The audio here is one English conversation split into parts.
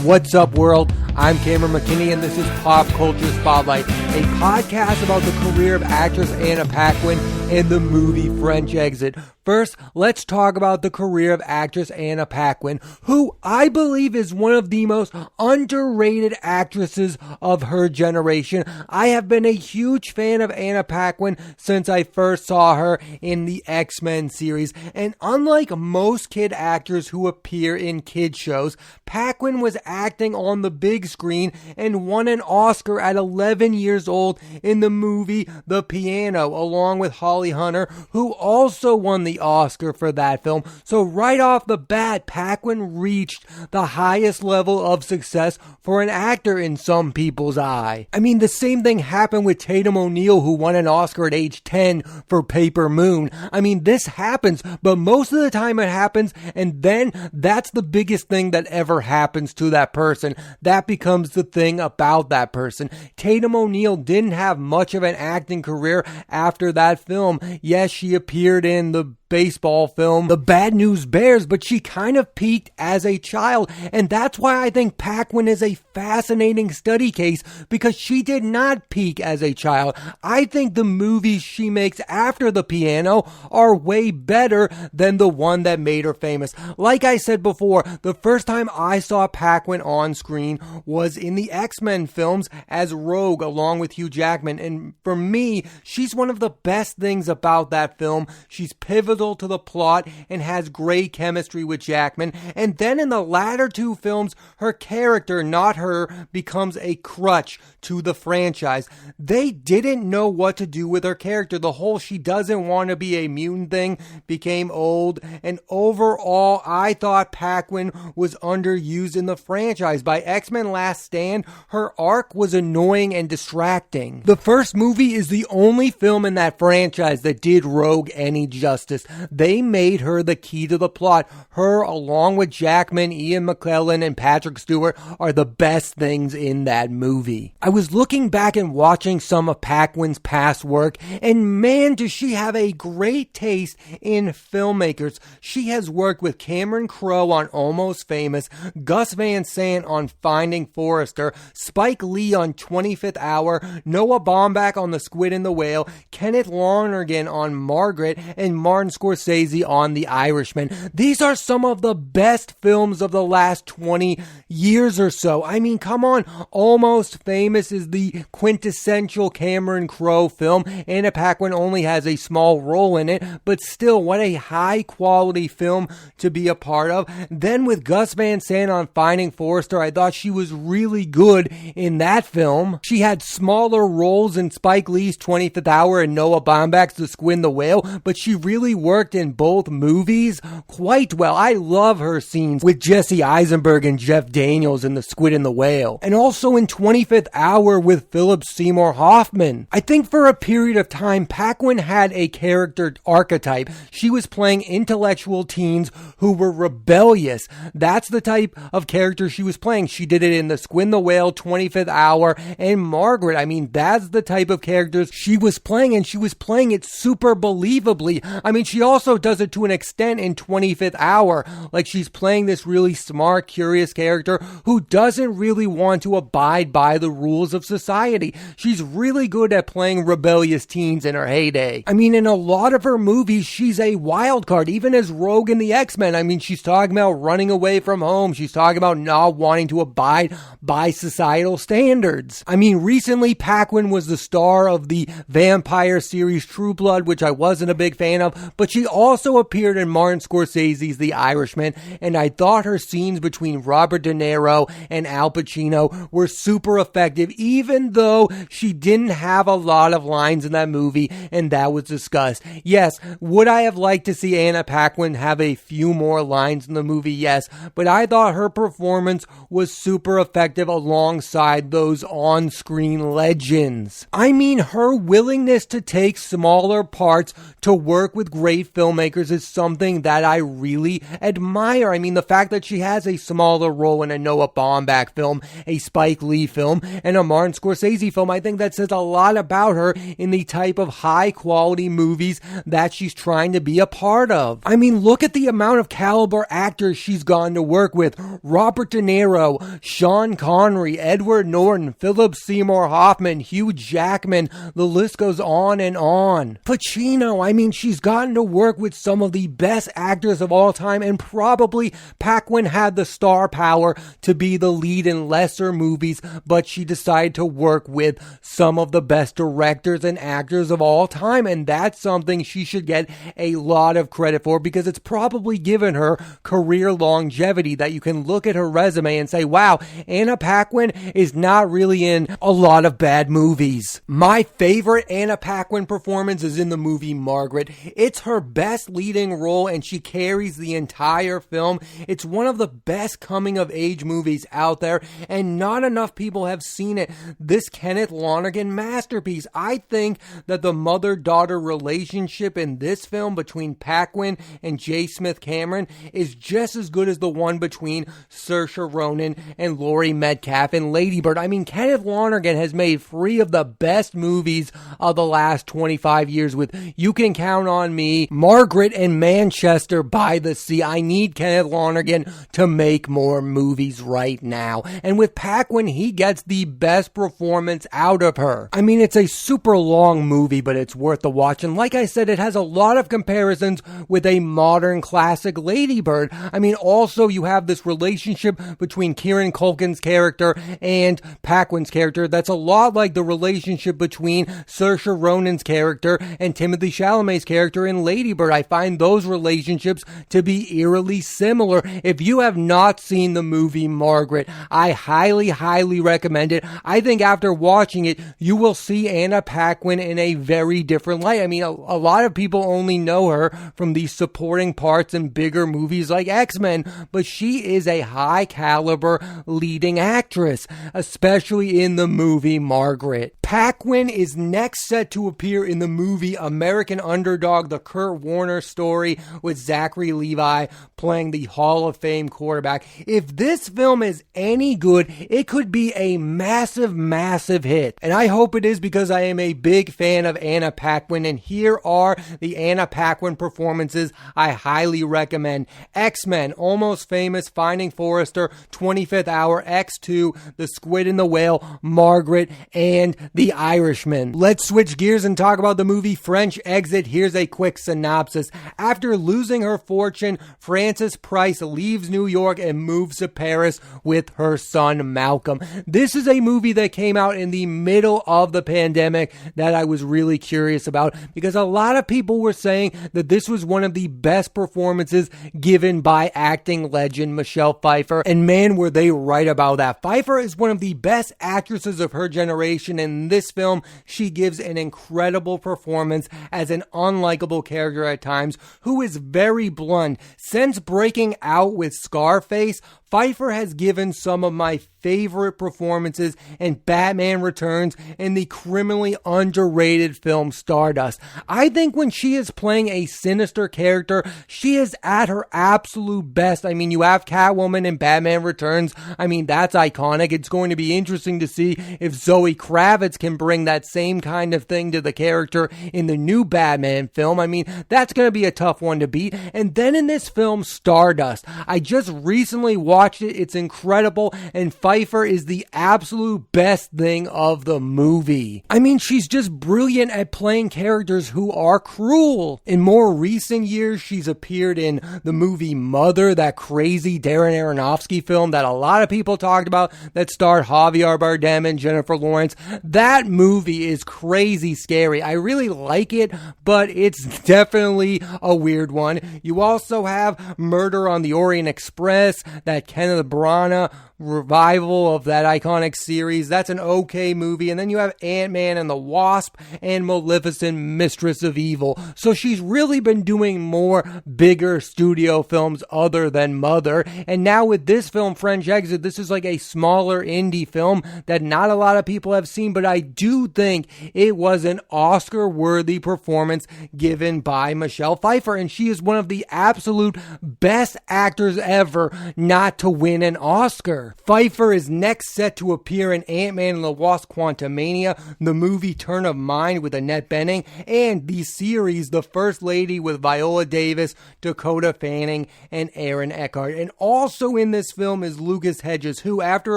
What's up, world? I'm Cameron McKinney, and this is Pop Culture Spotlight, a podcast about the career of actress Anna Paquin and the movie French Exit. First, let's talk about the career of actress Anna Paquin, who I believe is one of the most underrated actresses of her generation. I have been a huge fan of Anna Paquin since I first saw her in the X-Men series, and unlike most kid actors who appear in kid shows, Paquin was acting on the big screen and won an Oscar at 11 years old in the movie The Piano, along with Holly Hunter, who also won the Oscar for that film. So right off the bat, Paquin reached the highest level of success for an actor in some people's eye. I mean, the same thing happened with Tatum O'Neal, who won an Oscar at age 10 for Paper Moon. I mean, this happens, but most of the time it happens, and then that's the biggest thing that ever happens to that person. That becomes the thing about that person. Tatum O'Neal didn't have much of an acting career after that film. Yes, she appeared in the baseball film The Bad News Bears, but she kind of peaked as a child, and that's why I think Paquin is a fascinating study case, because she did not peak as a child. I think the movies she makes after The Piano are way better than the one that made her famous. Like I said before, the first time I saw Paquin on screen was in the X-Men films as Rogue along with Hugh Jackman, and for me, she's one of the best things about that film. She's pivotal to the plot and has great chemistry with Jackman. And then in the latter two films, her character, not her, becomes a crutch to the franchise. They didn't know what to do with her character. The whole she doesn't want to be a mutant thing became old. And overall, I thought Paquin was underused in the franchise. By X-Men Last Stand, her arc was annoying and distracting. The first movie is the only film in that franchise that did Rogue any justice. They made her the key to the plot. Her, along with Jackman, Ian McKellen, and Patrick Stewart, are the best things in that movie. I was looking back and watching some of Paquin's past work, and man, does she have a great taste in filmmakers. She has worked with Cameron Crowe on Almost Famous, Gus Van Sant on Finding Forrester, Spike Lee on 25th Hour, Noah Baumbach on The Squid and The Whale, Kenneth Lonergan on Margret, and Martin Scorsese on The Irishman. These are some of the best films of the last 20 years or so. I mean, come on. Almost Famous is the quintessential Cameron Crowe film. Anna Paquin only has a small role in it, but still, what a high quality film to be a part of. Then with Gus Van Sant on Finding Forrester, I thought she was really good in that film. She had smaller roles in Spike Lee's 25th Hour and Noah Baumbach's The Squid and the Whale, but she really worked in both movies quite well. I love her scenes with Jesse Eisenberg and Jeff Daniels in The Squid and the Whale, and also in 25th Hour with Philip Seymour Hoffman. I think for a period of time, Paquin had a character archetype. She was playing intellectual teens who were rebellious. That's the type of character she was playing. She did it in The Squid and the Whale, 25th Hour, and Margaret. I mean, that's the type of characters she was playing, and she was playing it super believably. I mean, she also does it to an extent in 25th Hour. Like, she's playing this really smart, curious character who doesn't really want to abide by the rules of society. She's really good at playing rebellious teens in her heyday. I mean, in a lot of her movies, she's a wild card, even as Rogue in the X-Men. I mean, she's talking about running away from home. She's talking about not wanting to abide by societal standards. I mean, recently, Paquin was the star of the vampire series True Blood, which I wasn't a big fan of, but she also appeared in Martin Scorsese's The Irishman, and I thought her scenes between Robert De Niro and Al Pacino were super effective, even though she didn't have a lot of lines in that movie, and that was discussed. Yes, would I have liked to see Anna Paquin have a few more lines in the movie? Yes, but I thought her performance was super effective alongside those on-screen legends. I mean, her willingness to take smaller parts to work with great filmmakers is something that I really admire. I mean, the fact that she has a smaller role in a Noah Baumbach film, a Spike Lee film, and a Martin Scorsese film, I think that says a lot about her in the type of high quality movies that she's trying to be a part of. I mean, look at the amount of caliber actors she's gone to work with. Robert De Niro, Sean Connery, Edward Norton, Philip Seymour Hoffman, Hugh Jackman, the list goes on and on. Pacino, I mean, she's gotten to work with some of the best actors of all time, and probably Paquin had the star power to be the lead in lesser movies, but she decided to work with some of the best directors and actors of all time, and that's something she should get a lot of credit for, because it's probably given her career longevity, that you can look at her resume and say, wow, Anna Paquin is not really in a lot of bad movies. My favorite Anna Paquin performance is in the movie Margret. It's her best leading role, and she carries the entire film. It's one of the best coming of age movies out there, and not enough people have seen it. This Kenneth Lonergan masterpiece. I think that the mother-daughter relationship in this film between Paquin and J. Smith Cameron is just as good as the one between Saoirse Ronan and Laurie Metcalf in Lady Bird. I mean, Kenneth Lonergan has made 3 of the best movies of the last 25 years with You Can Count on Me, Margret, and Manchester by the Sea. I need Kenneth Lonergan to make more movies right now. And with Paquin, he gets the best performance out of her. I mean, it's a super long movie, but it's worth the watch. And like I said, it has a lot of comparisons with a modern classic, Lady Bird. I mean, also you have this relationship between Kieran Culkin's character and Paquin's character that's a lot like the relationship between Saoirse Ronan's character and Timothée Chalamet's character in Lady Bird. I find those relationships to be eerily similar. If you have not seen the movie Margret, I highly recommend it. I think after watching it, you will see Anna Paquin in a very different light. I mean, a lot of people only know her from the supporting parts in bigger movies like X-Men, but she is a high caliber leading actress, especially in the movie Margret. Paquin is next set to appear in the movie American Underdog, the Kurt Warner story, with Zachary Levi playing the Hall of Fame quarterback. If this film is any good, it could be a massive hit. And I hope it is, because I am a big fan of Anna Paquin, and here are the Anna Paquin performances I highly recommend. X-Men, Almost Famous, Finding Forrester, 25th Hour, X2, The Squid and the Whale, Margret, and The Irishman. Let's switch gears and talk about the movie French Exit. Here's a quick synopsis. After losing her fortune, Frances Price leaves New York and moves to Paris with her son Malcolm. This is a movie that came out in the middle of the pandemic that I was really curious about, because a lot of people were saying that this was one of the best performances given by acting legend Michelle Pfeiffer, and man, were they right about that. Pfeiffer is one of the best actresses of her generation, and in this film, she gives an incredible performance as an unlikable character at times who is very blunt. Since breaking out with Scarface, Pfeiffer has given some of my favorite performances in Batman Returns and the criminally underrated film Stardust. I think when she is playing a sinister character, she is at her absolute best. I mean, you have Catwoman in Batman Returns. I mean, that's iconic. It's going to be interesting to see if Zoe Kravitz can bring that same kind of thing to the character in the new Batman film. I mean, that's going to be a tough one to beat. And then in this film, Stardust, I just recently watched it. It's incredible, and Pfeiffer is the absolute best thing of the movie. I mean, she's just brilliant at playing characters who are cruel. In more recent years, she's appeared in the movie Mother, that crazy Darren Aronofsky film that a lot of people talked about, that starred Javier Bardem and Jennifer Lawrence. That movie is crazy scary. I really like it, but it's definitely a weird one. You also have Murder on the Orient Express, that Kenneth Branagh revival of that iconic series. That's an okay movie. And then you have Ant-Man and the Wasp and Maleficent, Mistress of Evil. So she's really been doing more bigger studio films other than Mother. And now with this film, French Exit, this is like a smaller indie film that not a lot of people have seen, but I do think it was an Oscar-worthy performance given by Michelle Pfeiffer, and she is one of the absolute best actors ever not to win an Oscar. Pfeiffer is next set to appear in Ant-Man and the Wasp: Quantumania, the movie Turn of Mind with Annette Bening, and the series The First Lady with Viola Davis, Dakota Fanning, and Aaron Eckhart. And also in this film is Lucas Hedges, who, after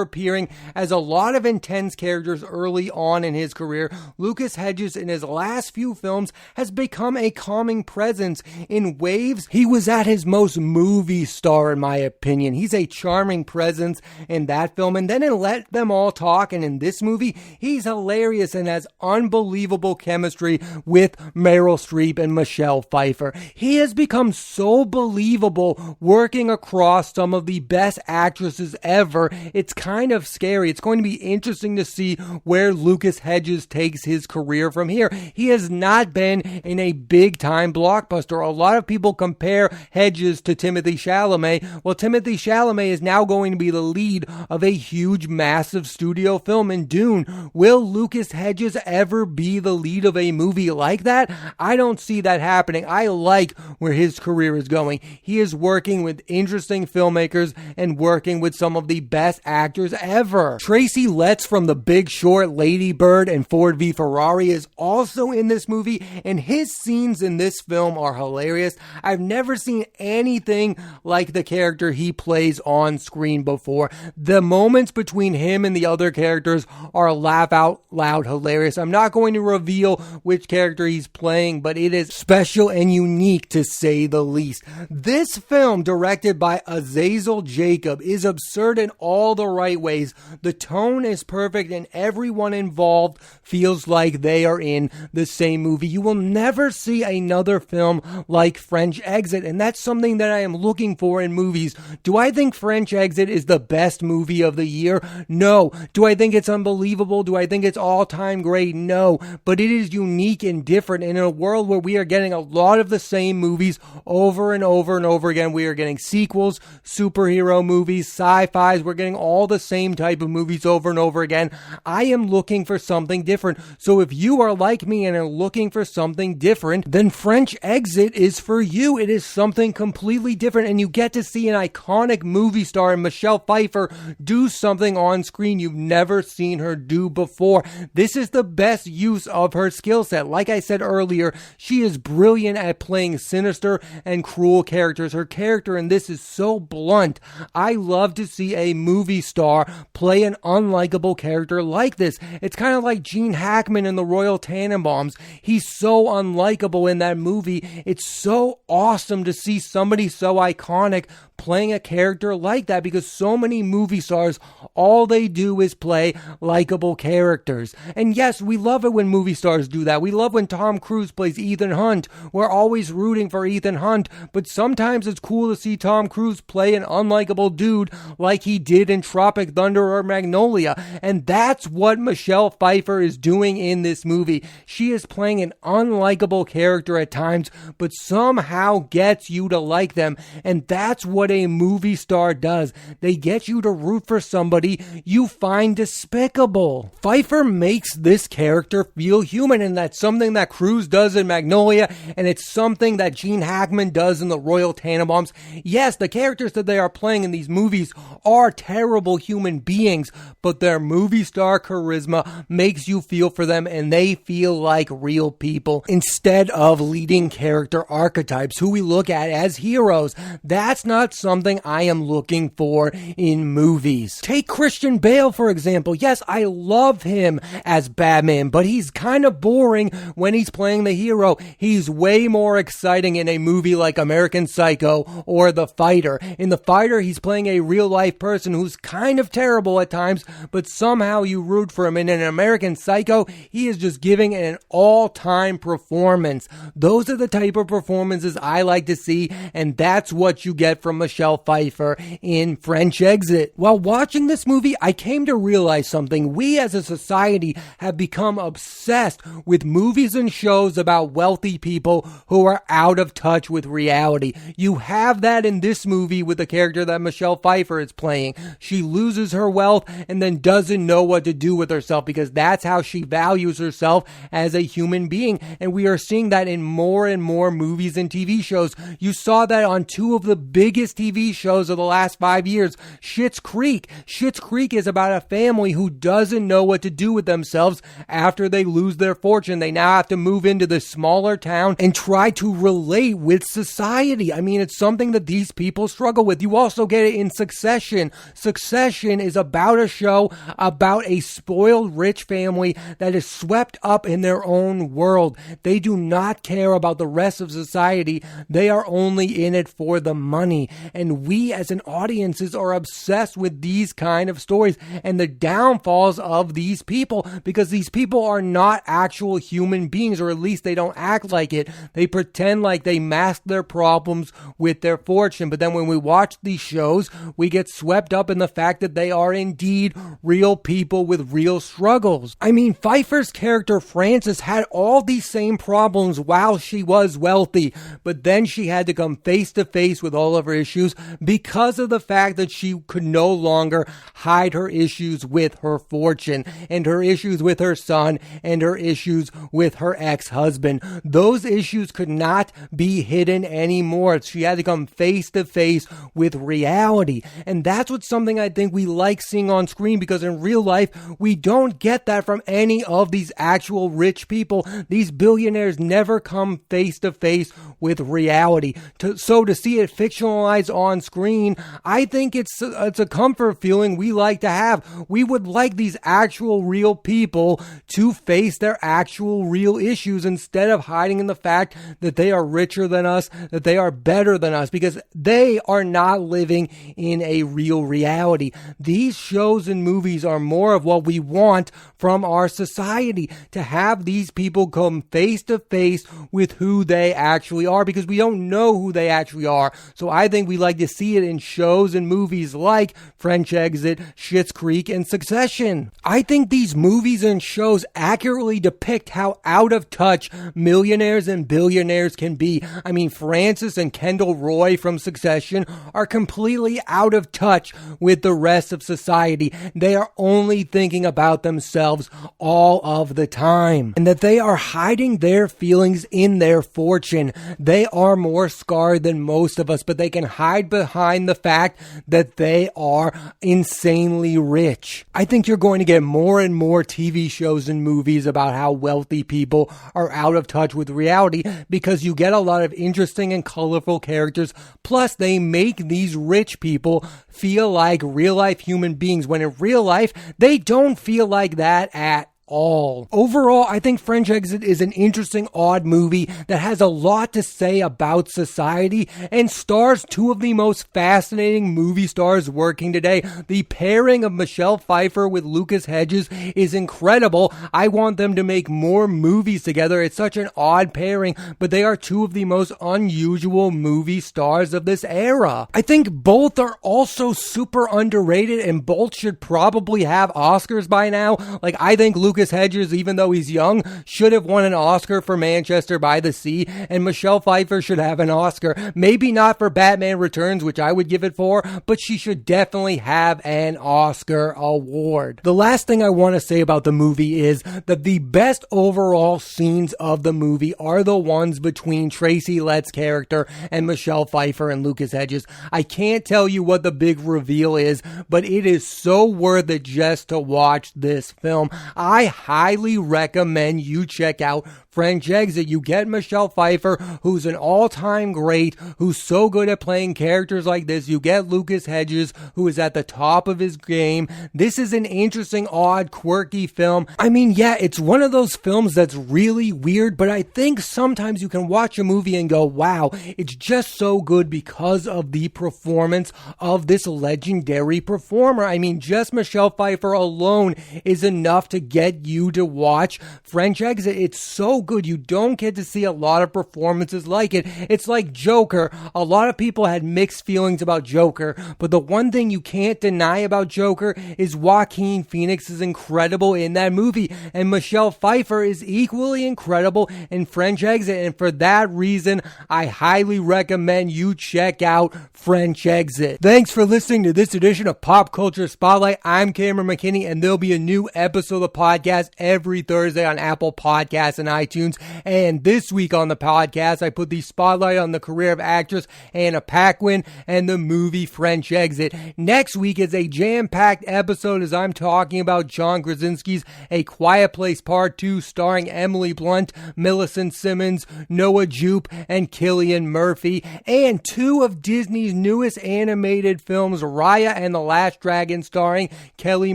appearing as a lot of intense characters early on in his career, Lucas Hedges in his last few films has become a calming presence in waves. He was at his most movie star, in my opinion. He's a charming presence in that film, and then in Let Them All Talk, and in this movie, he's hilarious and has unbelievable chemistry with Meryl Streep and Michelle Pfeiffer. He has become so believable working across some of the best actresses ever. It's kind of scary. It's going to be interesting to see where Lucas Hedges takes his career from here. He has not been in a big-time blockbuster. A lot of people compare Hedges to Timothée Chalamet. Well, Timothée Chalamet is now going to be the lead of a huge, massive studio film in Dune. Will Lucas Hedges ever be the lead of a movie like that? I don't see that happening. I like where his career is going. He is working with interesting filmmakers and working with some of the best actors ever. Tracy Letts from The Big Short, Lady Bird, and Ford v Ferrari is also in this movie, and his scenes in this film are hilarious. I've never seen anything like the character he plays on screen before. The moments between him and the other characters are laugh out loud hilarious. I'm not going to reveal which character he's playing, but it is special and unique to say the least. This film, directed by Azazel Jacob, is absurd in all the right ways. The tone is perfect and everyone involved feels like they are in the same movie. You will never see another film like French Exit, and that's something that I am looking for in movies. Do I think French Exit is the best movie of the year? No. Do I think it's unbelievable? Do I think it's all-time great? No. But it is unique and different, and in a world where we are getting a lot of the same movies over and over and over again, we are getting sequels, superhero movies, sci-fis, we're getting all the same type of movies over and over again. I am looking for something different. So if you are like me and are looking for something different, then French Exit is for you. It is something completely different, and you get to see an iconic movie star in Michelle Pfeiffer do something on screen you've never seen her do before. This is the best use of her skill set. Like I said earlier, she is brilliant at playing sinister and cruel characters. Her character in this is so blunt. I love to see a movie star play an unlikable character like this. It's kind of like Gene Hackman in The Royal Tenenbaums. He's so unlikable in that movie. It's so awesome to see somebody so iconic playing a character like that, because so many movie stars, all they do is play likable characters. And yes, we love it when movie stars do that. We love when Tom Cruise plays Ethan Hunt. We're always rooting for Ethan Hunt, but sometimes it's cool to see Tom Cruise play an unlikable dude like he did in Tropic Thunder or Magnolia. And that's what Michelle Pfeiffer is doing in this movie. She is playing an unlikable character at times, but somehow gets you to like them. And that's what a movie star does. They get you to root for somebody you find despicable. Pfeiffer makes this character feel human, and that's something that Cruise does in Magnolia, and it's something that Gene Hackman does in The Royal Tenenbaums. Yes, the characters that they are playing in these movies are terrible human beings, but their movie star charisma makes you feel for them, and they feel like real people instead of leading character archetypes who we look at as heroes. That's not something I am looking for in movies. Take Christian Bale, for example. Yes, I love him as Batman, but he's kind of boring when he's playing the hero. He's way more exciting in a movie like American Psycho or The Fighter. In The Fighter, he's playing a real-life person who's kind of terrible at times, but somehow you root for him. And in American Psycho, he is just giving an all-time performance. Those are the type of performances I like to see, and that's what you get from Michelle Pfeiffer in French Exit. While watching this movie, I came to realize something. We as a society have become obsessed with movies and shows about wealthy people who are out of touch with reality. You have that in this movie with the character that Michelle Pfeiffer is playing. She loses her wealth and then doesn't know what to do with herself. herself, because that's how she values herself as a human being. And we are seeing that in more and more movies and TV shows. You saw that on two of the biggest TV shows of the last 5 years. Schitt's Creek. Schitt's Creek is about a family who doesn't know what to do with themselves after they lose their fortune. They now have to move into this smaller town and try to relate with society. I mean, it's something that these people struggle with. You also get it in Succession. Succession is about a show about a spoiled rich family that is swept up in their own world. They do not care about the rest of society. They are only in it for the money. And we as an audiences are obsessed with these kind of stories and the downfalls of these people, because these people are not actual human beings, or at least they don't act like it. They pretend like they mask their problems with their fortune. But then when we watch these shows, we get swept up in the fact that they are indeed real people with real struggles. I mean, Pfeiffer's character Frances had all these same problems while she was wealthy, but then she had to come face to face with all of her issues because of the fact that she could no longer hide her issues with her fortune and her issues with her son and her issues with her ex-husband. Those issues could not be hidden anymore. She had to come face to face with reality. And that's what's something I think we like seeing on screen, because in real life, we don't get that from any of these actual rich people. These billionaires never come face to face with reality. So to see it fictionalized on screen, I think it's a comfort feeling we like to have. We would like these actual real people to face their actual real issues instead of hiding in the fact that they are richer than us, that they are better than us, because they are not living in a real reality. These shows and movies are more of what we want from our society, to have these people come face to face with who they actually are, because we don't know who they actually are. So I think we like to see it in shows and movies like French Exit, Schitt's Creek, and Succession. I think these movies and shows accurately depict how out of touch millionaires and billionaires can be. I mean, Frances and Kendall Roy from Succession are completely out of touch with the rest of society. They are only thinking about themselves all of the time, and that they are hiding their feelings in their fortune. They are more scarred than most of us, but they can hide behind the fact that they are insanely rich. I think you're going to get more and more TV shows and movies about how wealthy people are out of touch with reality, because you get a lot of interesting and colorful characters. Plus, they make these rich people feel like real life human beings, when in real life, they don't feel like that at all. Overall, I think French Exit is an interesting, odd movie that has a lot to say about society and stars two of the most fascinating movie stars working today. The pairing of Michelle Pfeiffer with Lucas Hedges is incredible. I want them to make more movies together. It's such an odd pairing, but they are two of the most unusual movie stars of this era. I think both are also super underrated, and both should probably have Oscars by now. Like, I think Lucas Hedges, even though he's young, should have won an Oscar for Manchester by the Sea, and Michelle Pfeiffer should have an Oscar. Maybe not for Batman Returns, which I would give it for, but she should definitely have an Oscar award. The last thing I want to say about the movie is that the best overall scenes of the movie are the ones between Tracy Letts' character and Michelle Pfeiffer and Lucas Hedges. I can't tell you what the big reveal is, but it is so worth it just to watch this film. I highly recommend you check out French Exit. You get Michelle Pfeiffer, who's an all-time great, who's so good at playing characters like this. You get Lucas Hedges, who is at the top of his game. This is an interesting, odd, quirky film. I mean, yeah, it's one of those films that's really weird, but I think sometimes you can watch a movie and go, wow, it's just so good because of the performance of this legendary performer. I mean, just Michelle Pfeiffer alone is enough to get you to watch French Exit. It's so good. You don't get to see a lot of performances like it. It's like Joker. A lot of people had mixed feelings about Joker, but the one thing you can't deny about Joker is Joaquin Phoenix is incredible in that movie, and Michelle Pfeiffer is equally incredible in French Exit, and for that reason, I highly recommend you check out French Exit. Thanks for listening to this edition of Pop Culture Spotlight. I'm Cameron McKinney, and there'll be a new episode of the podcast every Thursday on Apple Podcasts and iTunes. And this week on the podcast, I put the spotlight on the career of actress Anna Paquin and the movie French Exit. Next week is a jam-packed episode as I'm talking about John Krasinski's A Quiet Place Part 2 starring Emily Blunt, Millicent Simmons, Noah Jupe, and Cillian Murphy, and two of Disney's newest animated films, Raya and the Last Dragon starring Kelly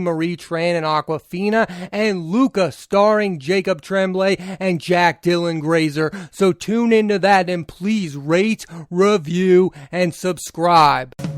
Marie Tran and Awkwafina, and Luca starring Jacob Tremblay and Jack Dylan Grazer. So tune into that and please rate, review, and subscribe.